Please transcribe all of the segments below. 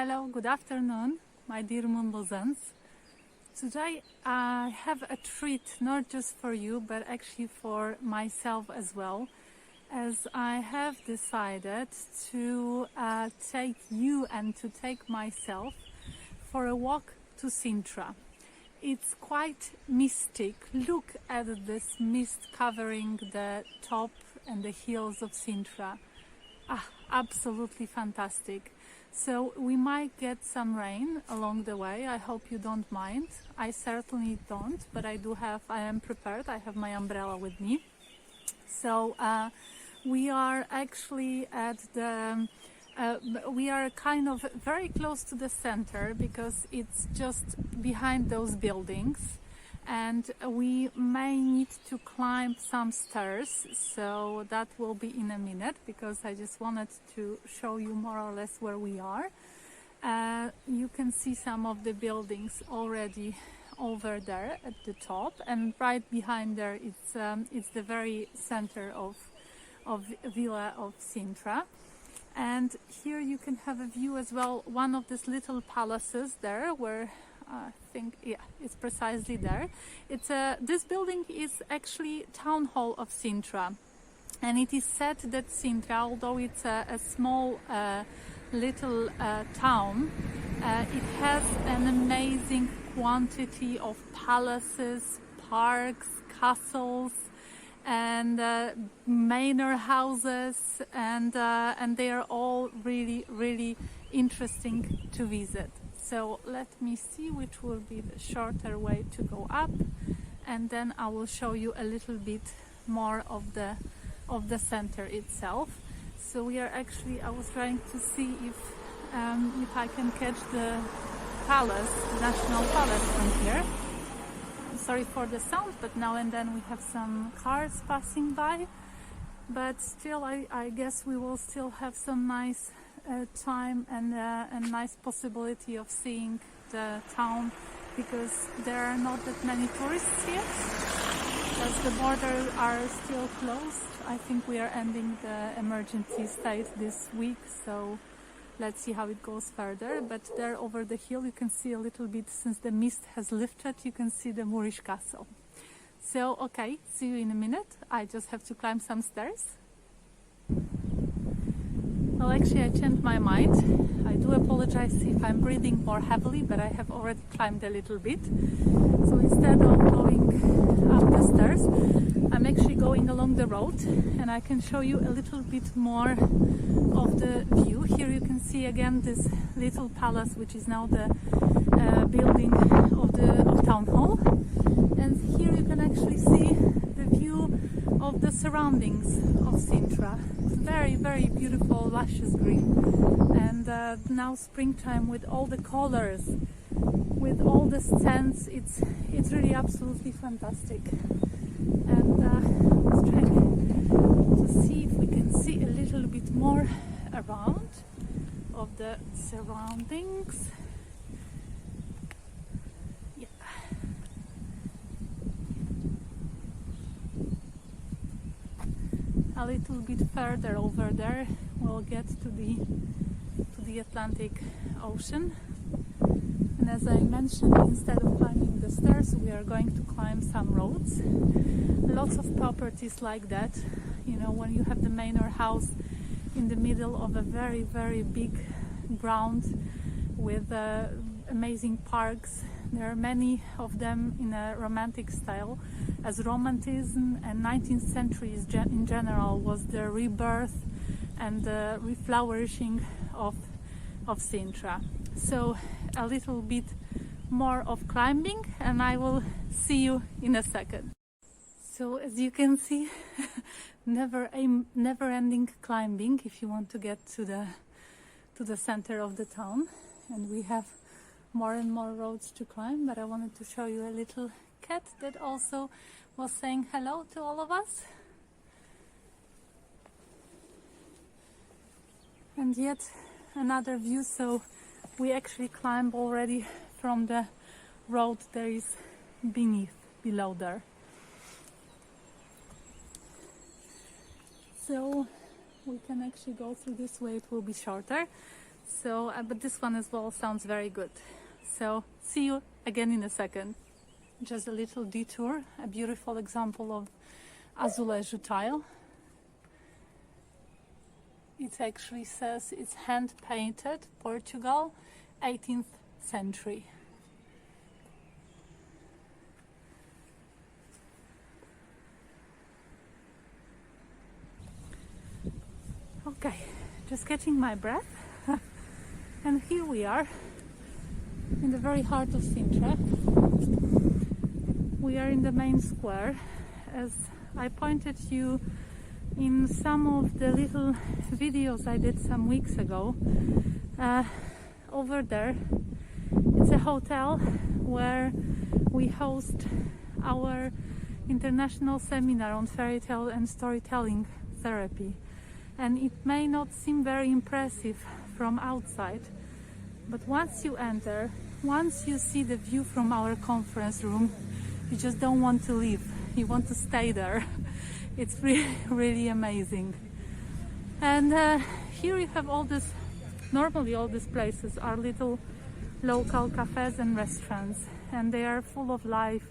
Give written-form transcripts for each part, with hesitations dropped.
Hello, good afternoon, my dear Mundozans. Today I have a treat not just for you, but actually for myself as well, as I have decided to take you and to take myself for a walk to Sintra. It's quite mystic. Look at this mist covering the top and the hills of Sintra. Absolutely fantastic. So we might get some rain along the way. I hope you don't mind. I certainly don't, but I am prepared. I have my umbrella with me. So we are actually at the we are kind of very close to the center because it's just behind those buildings, and we may need to climb some stairs, so that will be in a minute because I just wanted to show you more or less where we are. You can see some of the buildings already over there at the top, and right behind there it's the very center of Villa of Sintra. And here you can have a view as well, one of these little palaces there where I think, yeah, it's precisely there. This building is actually Town Hall of Sintra, and it is said that Sintra, although it's a small little town, it has an amazing quantity of palaces, parks, castles, and manor houses, and they are all really interesting to visit. So let me see which will be the shorter way to go up, and then I will show you a little bit more of the center itself. So we are actually, I was trying to see if I can catch the palace, National Palace from here. I'm sorry for the sound, but now and then we have some cars passing by, but still I guess we will still have some nice time and a nice possibility of seeing the town, because there are not that many tourists yet, as the borders are still closed. I think we are ending the emergency state this week, so let's see how it goes further. But there over the hill you can see a little bit, since the mist has lifted, you can see the Moorish Castle. So okay, see you in a minute. I just have to climb some stairs. Well, actually I changed my mind. I do apologize if I'm breathing more heavily, but I have already climbed a little bit. So instead of going up the stairs, I'm actually going along the road, and I can show you a little bit more of the view. Here you can see again this little palace, which is now the building of Town Hall. And here you can actually see the view of the surroundings of Sintra. Very beautiful, luscious green, and now springtime with all the colors, with all the scents, it's really absolutely fantastic. And I was trying to see if we can see a little bit more around of the surroundings. A little bit further over there we'll get to the Atlantic Ocean, and as I mentioned, instead of climbing the stairs we are going to climb some roads. Lots of properties like that, you know, when you have the manor house in the middle of a very big ground with amazing parks. There are many of them in a romantic style, as Romanticism and 19th century in general was the rebirth and the reflourishing of Sintra. So a little bit more of climbing, and I will see you in a second. So as you can see, never-ending climbing if you want to get to the center of the town, and we have more and more roads to climb. But I wanted to show you a little cat that also was saying hello to all of us. And yet another view. So we actually climb already from the road there is below there. So we can actually go through this way, it will be shorter. So, but this one as well sounds very good. So, see you again in a second. Just a little detour, a beautiful example of Azulejo tile. It actually says it's hand painted, Portugal, 18th century. Okay, just catching my breath. And here we are in the very heart of Sintra. We are in the main square. As I pointed you in some of the little videos I did some weeks ago, over there it's a hotel where we host our international seminar on fairy tale and storytelling therapy. And it may not seem very impressive from outside, but once you enter, once you see the view from our conference room, you just don't want to leave. You want to stay there. It's really, really amazing. And here you have all this, normally all these places are little local cafes and restaurants, and they are full of life,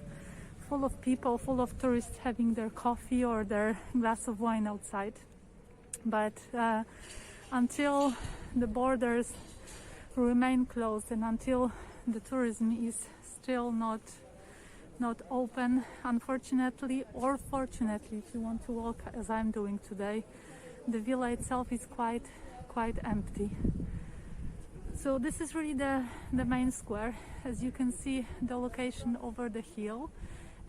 full of people, full of tourists having their coffee or their glass of wine outside. But until the borders remain closed and until the tourism is still not open, unfortunately or fortunately, if you want to walk as I'm doing today, the villa itself is quite empty. So this is really the main square. As you can see, the location over the hill,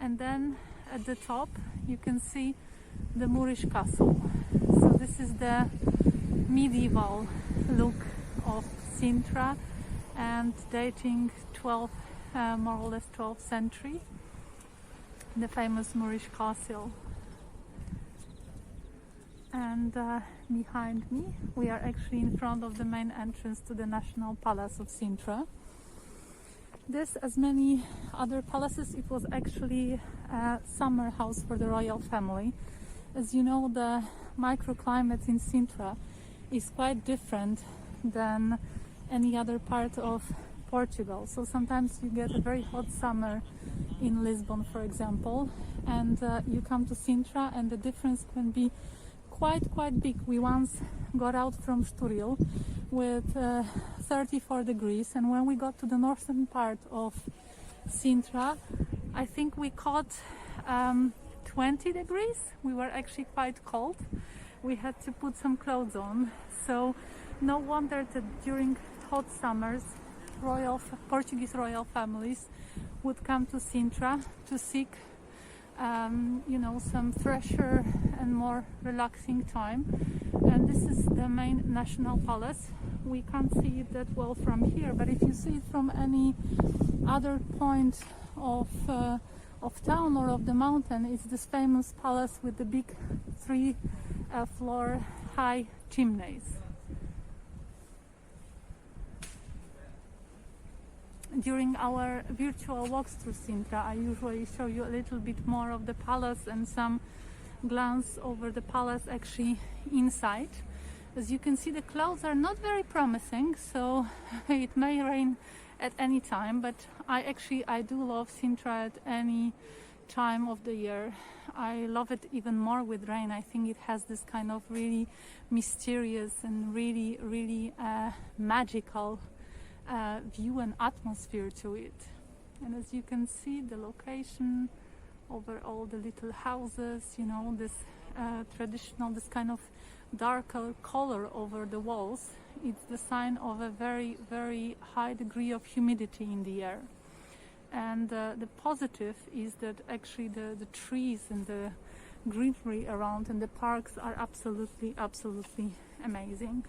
and then at the top you can see the Moorish Castle. So this is the medieval look of Sintra and dating more or less 12th century, the famous Moorish Castle. And behind me we are actually in front of the main entrance to the National Palace of Sintra. This, as many other palaces, it was actually a summer house for the royal family. As you know, the microclimate in Sintra is quite different than any other part of Portugal. So sometimes you get a very hot summer in Lisbon, for example, and you come to Sintra and the difference can be quite big. We once got out from Estoril with 34 degrees, and when we got to the northern part of Sintra, I think we caught 20 degrees. We were actually quite cold. We had to put some clothes on. So no wonder that during hot summers, Portuguese royal families would come to Sintra to seek some fresher and more relaxing time. And this is the main National Palace. We can't see it that well from here, but if you see it from any other point of town or of the mountain, it's this famous palace with the big 3-floor high chimneys. During our virtual walks through Sintra, I usually show you a little bit more of the palace and some glance over the palace actually inside. As you can see, the clouds are not very promising, so it may rain at any time, but I do love Sintra at any time of the year. I love it even more with rain. I think it has this kind of really mysterious and really magical view and atmosphere to it. And as you can see, the location over all the little houses, this traditional, this kind of darker color over the walls, it's the sign of a very high degree of humidity in the air. And the positive is that actually the trees and the greenery around and the parks are absolutely amazing.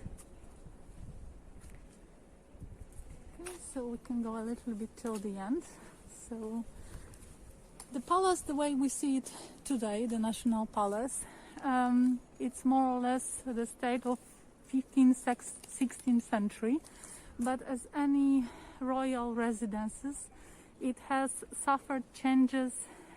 Okay, so we can go a little bit till the end. So the palace, the way we see it today, the National Palace, it's more or less the state of 15th, 16th century, but as any royal residences, it has suffered changes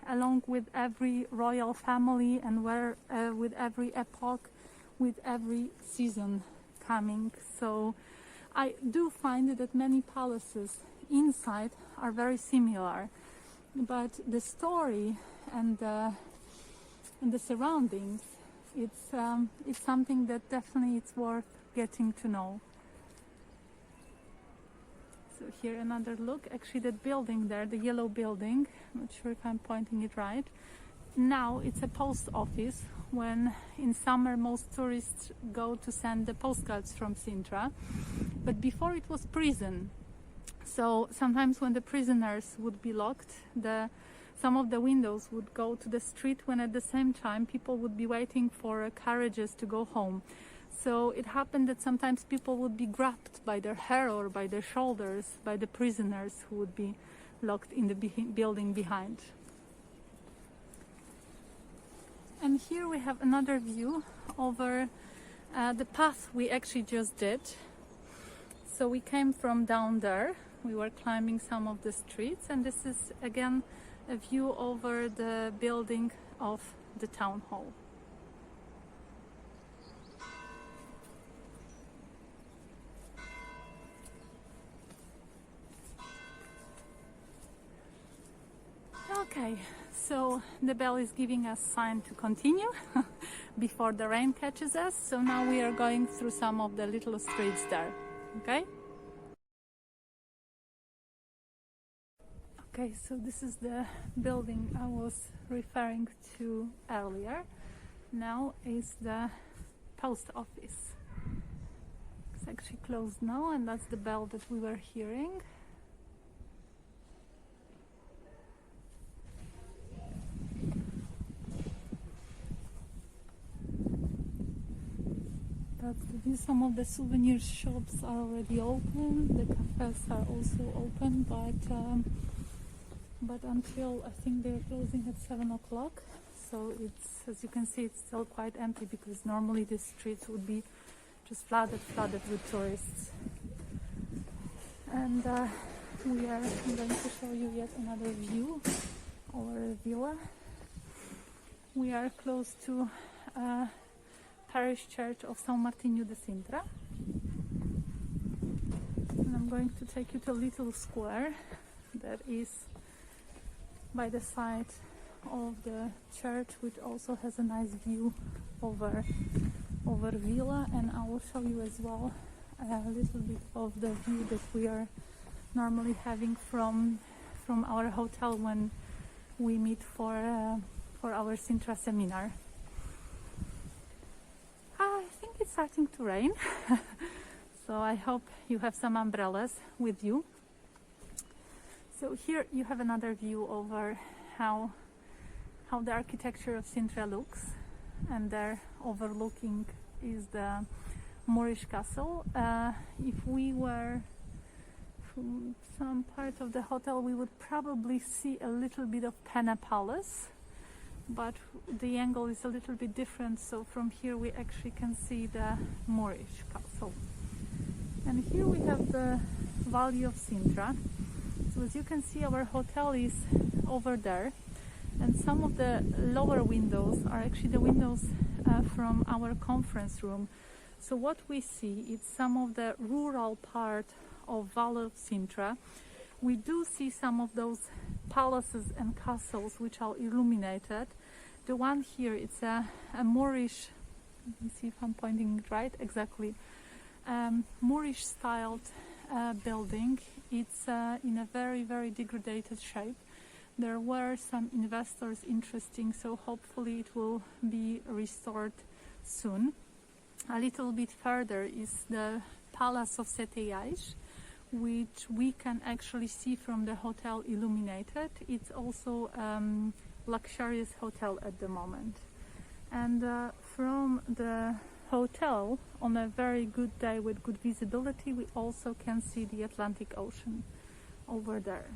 along with every royal family and with every epoch, with every season coming. So I do find that many palaces inside are very similar, but the story and the surroundings, it's something that definitely it's worth getting to know. So here another look. Actually, that building there, the yellow building, I'm not sure if I'm pointing it right. Now it's a post office. When in summer most tourists go to send the postcards from Sintra, but before it was prison. So sometimes when the prisoners would be locked, some of the windows would go to the street, when at the same time people would be waiting for carriages to go home. So it happened that sometimes people would be grabbed by their hair or by their shoulders by the prisoners who would be locked in the building behind. And here we have another view over the path we actually just did. So we came from down there, we were climbing some of the streets, and this is again a view over the building of the town hall. Okay, so the bell is giving us sign to continue before the rain catches us. So now we are going through some of the little streets there. Okay? Okay, so this is the building I was referring to earlier. Now is the post office. It's actually closed now, and that's the bell that we were hearing. That's the view. Some of the souvenir shops are already open. The cafes are also open, but until I think they're closing at 7 o'clock. So it's, as you can see, it's still quite empty, because normally the streets would be just flooded with tourists. And I'm going to show you yet another view over a villa. We are close to parish church of São Martinho de Sintra, and I'm going to take you to a little square that is by the side of the church, which also has a nice view over villa, and I will show you as well a little bit of the view that we are normally having from our hotel when we meet for our Sintra seminar. It's starting to rain, so I hope you have some umbrellas with you. So here you have another view over how the architecture of Sintra looks, and there overlooking is the Moorish Castle. If we were from some part of the hotel, we would probably see a little bit of Pena Palace, but the angle is a little bit different, so from here we actually can see the Moorish Castle. And here we have the Valley of Sintra. So as you can see, our hotel is over there, and some of the lower windows are actually the windows from our conference room. So what we see is some of the rural part of Valley of Sintra. We do see some of those palaces and castles which are illuminated. The one here, it's a Moorish, let me see if I'm pointing it right, exactly, Moorish styled building. It's in a very degraded shape. There were some investors interesting, so hopefully it will be restored soon. A little bit further is the Palace of Seteiais, which we can actually see from the hotel illuminated. It's also luxurious hotel at the moment, and from the hotel on a very good day with good visibility we also can see the Atlantic Ocean over there.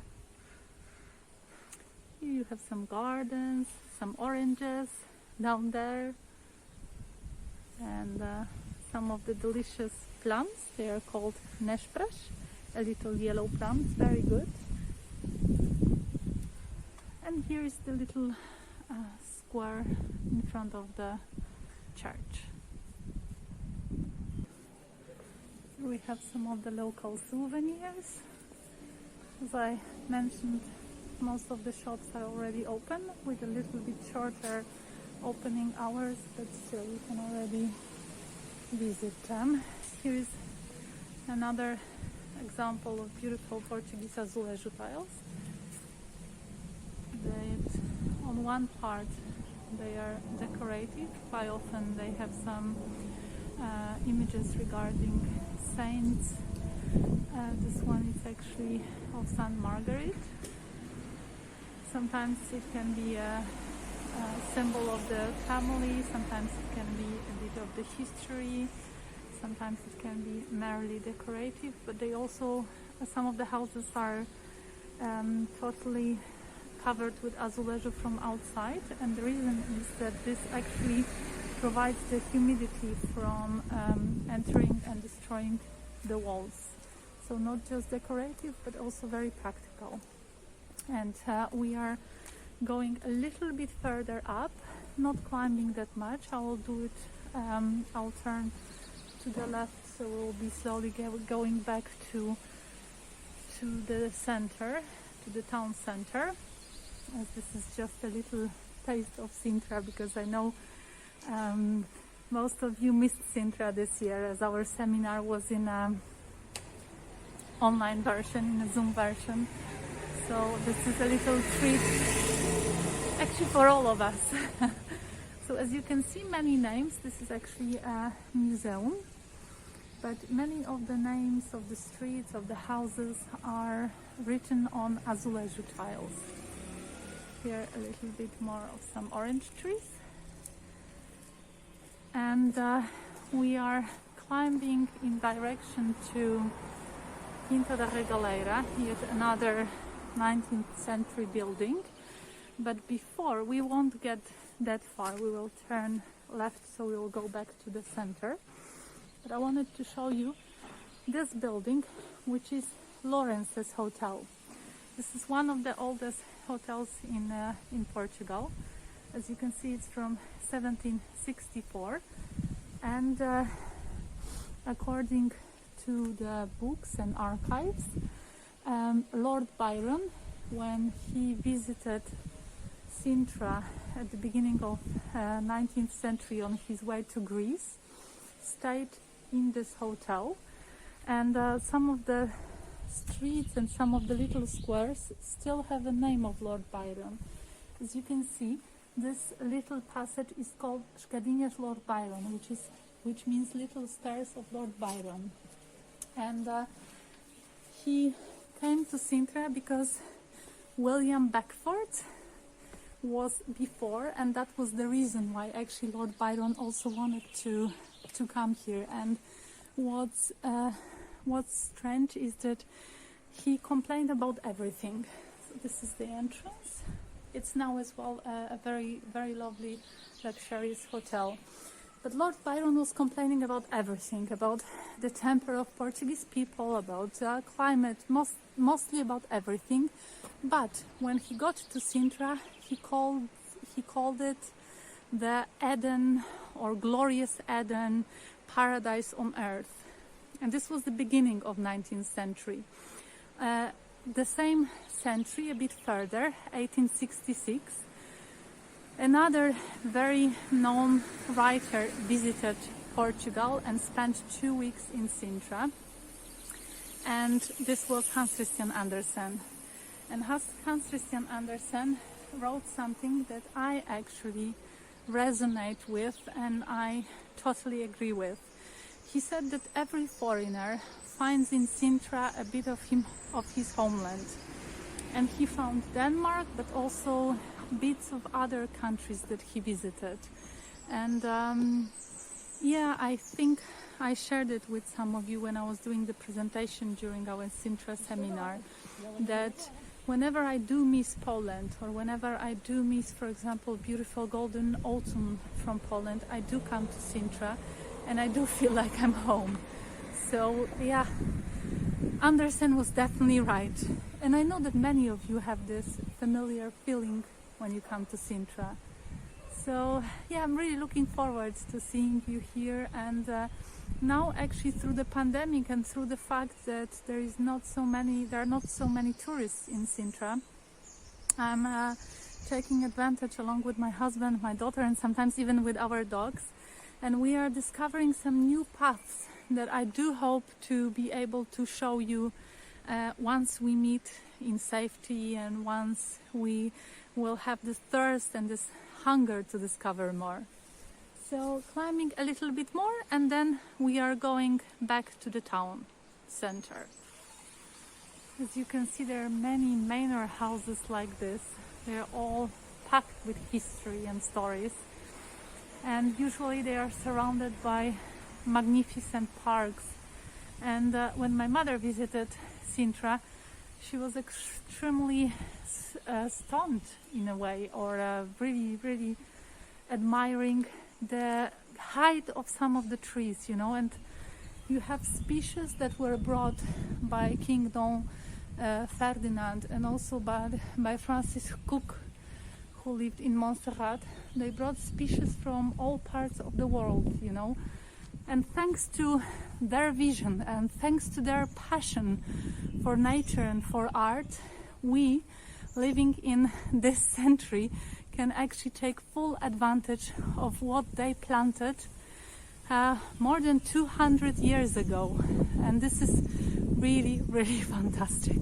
Here you have some gardens, some oranges down there, and some of the delicious plums. They are called nespras, a little yellow plums, very good. And here is the little square in front of the church. we have some of the local souvenirs. As I mentioned, most of the shops are already open with a little bit shorter opening hours, but still you can already visit them. Here is another example of beautiful Portuguese Azulejo tiles. On one part they are decorative. Quite often they have some images regarding saints. This one is actually of Saint Margaret. Sometimes it can be a symbol of the family, sometimes it can be a bit of the history, sometimes it can be merely decorative, but they also, some of the houses are totally covered with azulejo from outside, and the reason is that this actually provides the humidity from entering and destroying the walls. So not just decorative, but also very practical. And we are going a little bit further up, not climbing that much. I will do it, I'll turn to the left, so we'll be slowly going back to the center, to the town center, as this is just a little taste of Sintra, because I know most of you missed Sintra this year, as our seminar was in an online version, in a Zoom version. So this is a little treat, actually, for all of us. So as you can see, many names. This is actually a museum, but many of the names of the streets, of the houses, are written on azulejo tiles. Here a little bit more of some orange trees. And we are climbing in direction to Quinta da Regaleira, yet another 19th century building. But before, we won't get that far, we will turn left, so we will go back to the center. But I wanted to show you this building, which is Lawrence's Hotel. This is one of the oldest hotels in Portugal. As you can see, it's from 1764, and according to the books and archives, Lord Byron, when he visited Sintra at the beginning of 19th century on his way to Greece, stayed in this hotel, and some of the streets and some of the little squares still have the name of Lord Byron. As you can see, this little passage is called Escadinhas Lord Byron, which means little stairs of Lord Byron. And he came to Sintra because William Beckford was before, and that was the reason why actually Lord Byron also wanted to come here. And what's strange is that he complained about everything. So this is the entrance. It's now as well a very, very lovely, luxurious hotel. But Lord Byron was complaining about everything, about the temper of Portuguese people, about climate, mostly about everything. But when he got to Sintra, he called it the Eden, or glorious Eden, paradise on earth. And this was the beginning of 19th century. The same century, a bit further, 1866, another very known writer visited Portugal and spent 2 weeks in Sintra. And this was Hans Christian Andersen. And Hans Christian Andersen wrote something that I actually resonate with and I totally agree with. He said that every foreigner finds in Sintra a bit of his homeland. And he found Denmark, but also bits of other countries that he visited. And yeah, I think I shared it with some of you when I was doing the presentation during our Sintra seminar, that whenever I do miss Poland, or whenever I do miss, for example, beautiful golden autumn from Poland, I do come to Sintra and I do feel like I'm home. So yeah, Andersen was definitely right. And I know that many of you have this familiar feeling when you come to Sintra. So yeah, I'm really looking forward to seeing you here. And now actually through the pandemic and through the fact that there are not so many tourists in Sintra, I'm taking advantage along with my husband, my daughter, and sometimes even with our dogs. And we are discovering some new paths that I do hope to be able to show you once we meet in safety and once we will have this thirst and this hunger to discover more. So climbing a little bit more, and then we are going back to the town center. As you can see, there are many manor houses like this. They're all packed with history and stories, and usually they are surrounded by magnificent parks. And when my mother visited Sintra, she was extremely stunned in a way, or really admiring the height of some of the trees, you know. And you have species that were brought by King Don Ferdinand, and also by Francis Cook, who lived in Montserrat. They brought species from all parts of the world, you know. And thanks to their vision and thanks to their passion for nature and for art, we, living in this century, can actually take full advantage of what they planted more than 200 years ago. And this is really fantastic.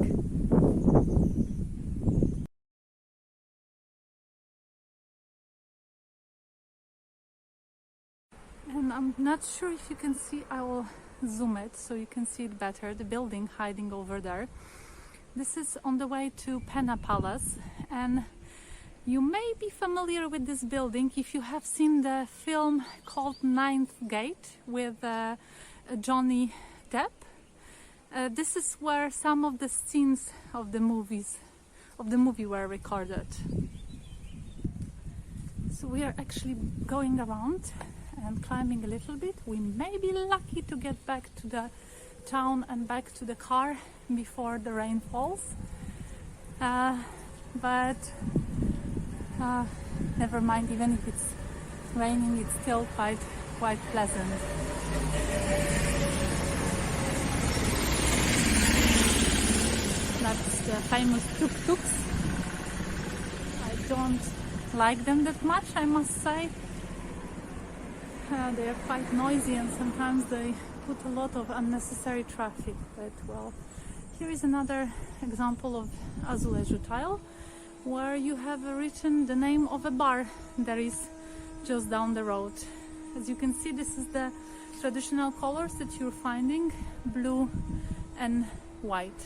And I'm not sure if you can see, I will zoom it so you can see it better, the building hiding over there. This is on the way to Pena Palace, and you may be familiar with this building if you have seen the film called Ninth Gate with Johnny Depp. This is where some of the scenes of the movie were recorded. So we are actually going around and climbing a little bit. We may be lucky to get back to the town and back to the car before the rain falls, but never mind, even if it's raining, it's still quite pleasant. That's the famous tuk-tuks. I don't like them that much, I must say. They are quite noisy and sometimes they put a lot of unnecessary traffic, but well, here is another example of Azulejo tile, where you have written the name of a bar that is just down the road. As you can see, this is the traditional colors that you're finding, blue and white.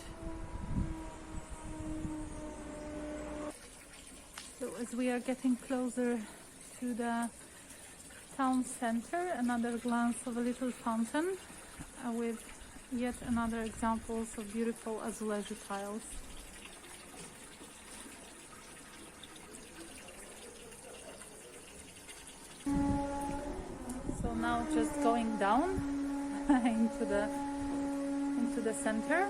So as we are getting closer to the town center, another glance of a little fountain with yet another examples of beautiful Azulejo tiles. So now just going down into the center,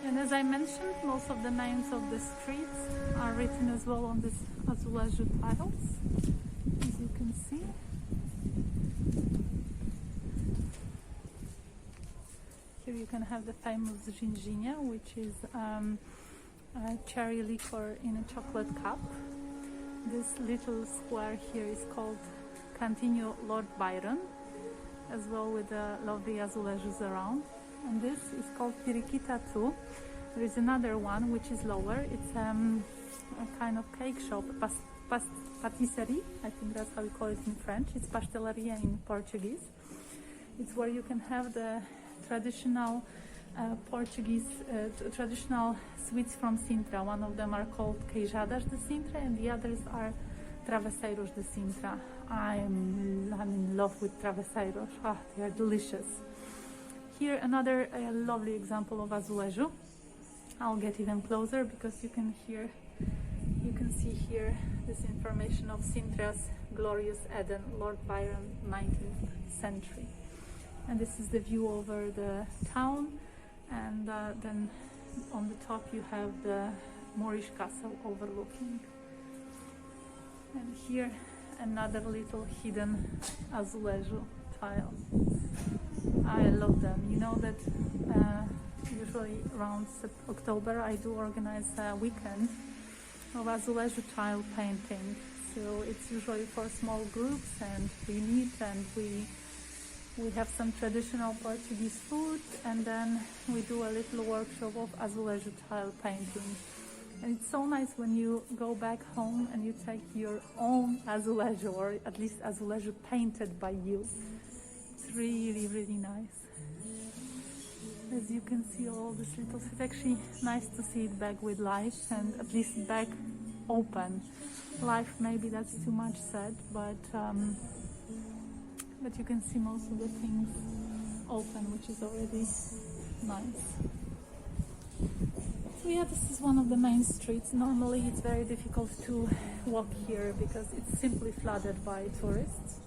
and as I mentioned, most of the names of the streets are written as well on this Azulejo tiles, as you can see. Here you can have the famous ginginha, which is cherry liqueur in a chocolate cup. This little square here is called Cantinho Lord Byron, as well with the lovely azulejos around. And this is called Periquita too. There is another one which is lower. It's a kind of cake shop, patisserie, I think that's how we call it in French. It's pastelaria in Portuguese. It's where you can have the traditional traditional sweets from Sintra. One of them are called queijadas de Sintra and the others are travesseiros de Sintra. I'm in love with travesseiros. They are delicious. Here another lovely example of azulejo. I'll get even closer because you can see here this information of Sintra's glorious Eden, Lord Byron, 19th century. And this is the view over the town, and then on the top you have the Moorish Castle overlooking. And here another little hidden Azulejo tile. I love them. You know that usually around October I do organize a weekend of Azulejo tile painting. So it's usually for small groups, and we meet and we have some traditional Portuguese food, and then we do a little workshop of Azulejo tile painting. And it's so nice when you go back home and you take your own Azulejo, or at least Azulejo painted by you. It's really, really nice. As you can see, all these little, it's actually nice to see it back with light, and at least back open. Life, maybe that's too much said, but you can see most of the things open, which is already nice. So yeah, this is one of the main streets. Normally it's very difficult to walk here because it's simply flooded by tourists,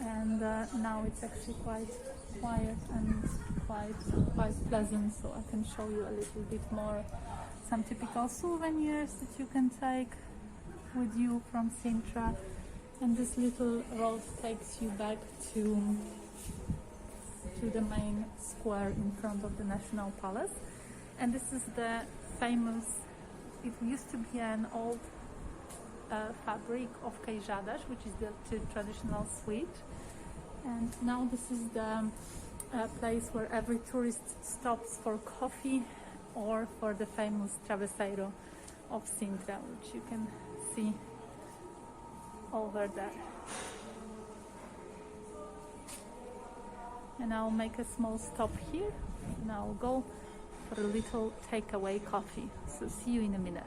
and now it's actually quite quiet and quite pleasant, so I can show you a little bit more some typical souvenirs that you can take with you from Sintra. And this little road takes you back to the main square in front of the National Palace. And this is the famous, it used to be an old fabric of queijadas, which is the traditional sweet. And now this is the place where every tourist stops for coffee or for the famous travesseiro of Sintra, which you can see over there. And I'll make a small stop here, and I'll go for a little takeaway coffee. So see you in a minute.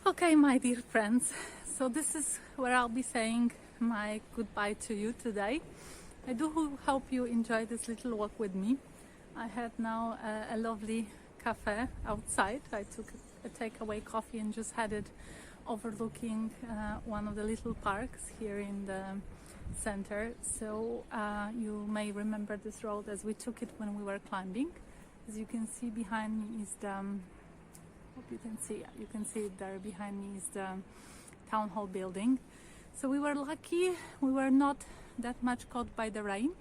Okay, my dear friends, so this is where I'll be saying my goodbye to you today. I do hope you enjoyed this little walk with me. I had now a lovely cafe outside. I took a takeaway coffee and just had it overlooking one of the little parks here in the center. So you may remember this road as we took it when we were climbing. As you can see behind me is the, hope you can see, you can see it there behind me is the town hall building. So we were lucky, we were not that much caught by the rain.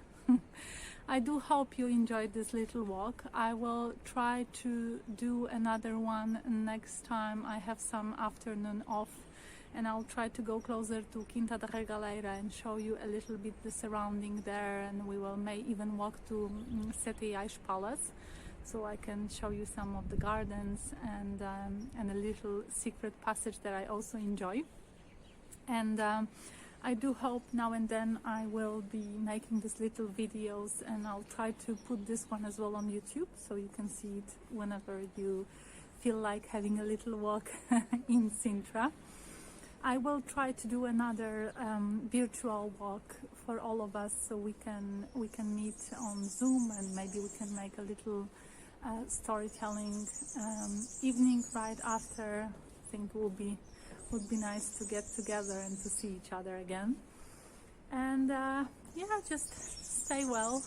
I do hope you enjoyed this little walk. I will try to do another one next time I have some afternoon off, and I'll try to go closer to Quinta da Regaleira and show you a little bit the surrounding there, and we may even walk to Sete Ais Palace, so I can show you some of the gardens and a little secret passage that I also enjoy. And I do hope now and then I will be making these little videos, and I'll try to put this one as well on YouTube so you can see it whenever you feel like having a little walk in Sintra. I will try to do another virtual walk for all of us, so we can meet on Zoom, and maybe we can make a little storytelling evening right after. I think it would be nice to get together and to see each other again. And yeah, just stay well.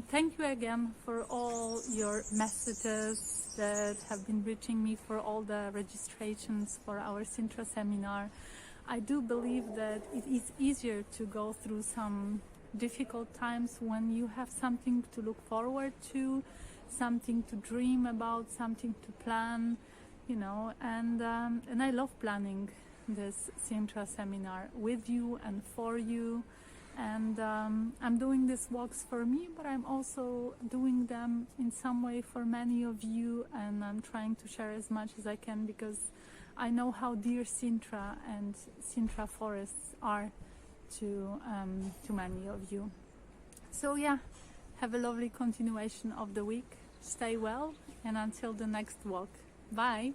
Thank you again for all your messages that have been reaching me, for all the registrations for our Sintra seminar. I do believe that it is easier to go through some difficult times when you have something to look forward to, something to dream about, something to plan, you know, and I love planning this Sintra seminar with you and for you. And I'm doing these walks for me, but I'm also doing them in some way for many of you, and I'm trying to share as much as I can, because I know how dear Sintra and Sintra forests are to many of you. So yeah, have a lovely continuation of the week. Stay well, and until the next walk. Bye!